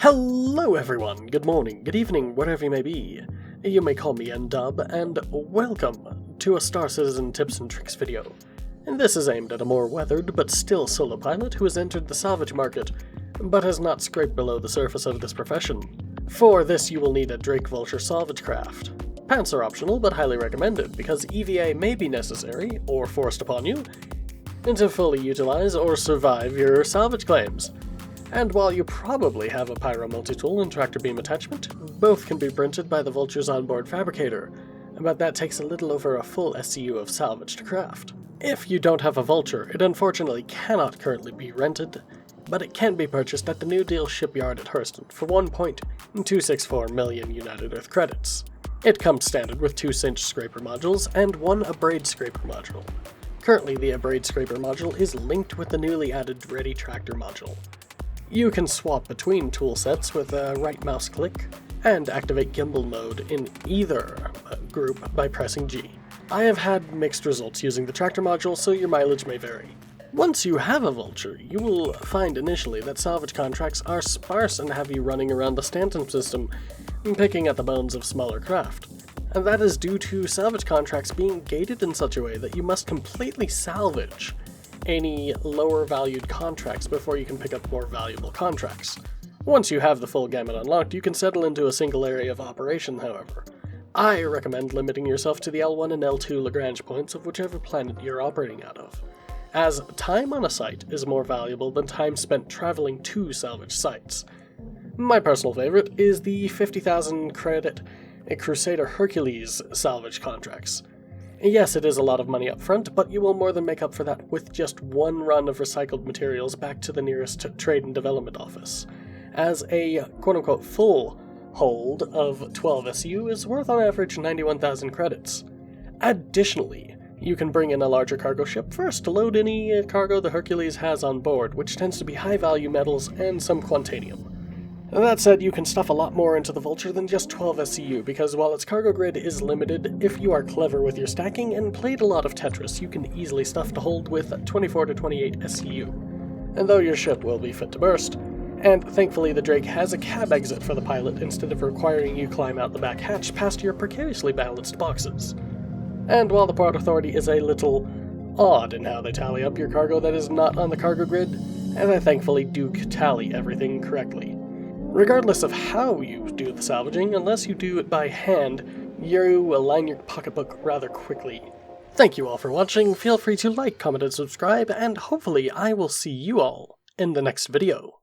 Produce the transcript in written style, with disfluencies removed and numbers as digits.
Hello everyone, good morning, good evening, wherever you may be. You may call me N-Dub, and welcome to a Star Citizen Tips and Tricks video. And this is aimed at a more weathered but still solo pilot who has entered the salvage market, but has not scraped below the surface of this profession. For this you will need a Drake Vulture salvage craft. Pants are optional but highly recommended because EVA may be necessary, or forced upon you, to fully utilize or survive your salvage claims. And while you probably have a pyro multi-tool and tractor beam attachment, both can be printed by the Vulture's onboard fabricator, but that takes a little over a full SCU of salvage to craft. If you don't have a Vulture, it unfortunately cannot currently be rented, but it can be purchased at the New Deal shipyard at Hurston for 1.264 million United Earth credits. It comes standard with 2 cinch scraper modules and 1 abrade scraper module. Currently the abrade scraper module is linked with the newly added Ready Tractor module. You can swap between tool sets with a right mouse click, and activate gimbal mode in either group by pressing G. I have had mixed results using the tractor module, so your mileage may vary. Once you have a Vulture, you will find initially that salvage contracts are sparse and have you running around the Stanton system, picking at the bones of smaller craft. And that is due to salvage contracts being gated in such a way that you must completely salvage any lower valued contracts before you can pick up more valuable contracts. Once you have the full gamut unlocked, you can settle into a single area of operation, however. I recommend limiting yourself to the L1 and L2 Lagrange points of whichever planet you're operating out of, as time on a site is more valuable than time spent traveling to salvage sites. My personal favorite is the 50,000 credit Crusader Hercules salvage contracts. Yes, it is a lot of money up front, but you will more than make up for that with just one run of recycled materials back to the nearest trade and development office, as a quote-unquote full hold of 12 SU is worth on average 91,000 credits. Additionally, you can bring in a larger cargo ship first to load any cargo the Hercules has on board, which tends to be high-value metals and some quantanium. That said, you can stuff a lot more into the Vulture than just 12 SCU, because while its cargo grid is limited, if you are clever with your stacking and played a lot of Tetris, you can easily stuff to hold with 24 to 28 SCU. And though your ship will be fit to burst, and thankfully the Drake has a cab exit for the pilot instead of requiring you climb out the back hatch past your precariously balanced boxes. And while the Port Authority is a little odd in how they tally up your cargo that is not on the cargo grid, and they thankfully do tally everything correctly. Regardless of how you do the salvaging, unless you do it by hand, you align your pocketbook rather quickly. Thank you all for watching, feel free to like, comment, and subscribe, and hopefully I will see you all in the next video.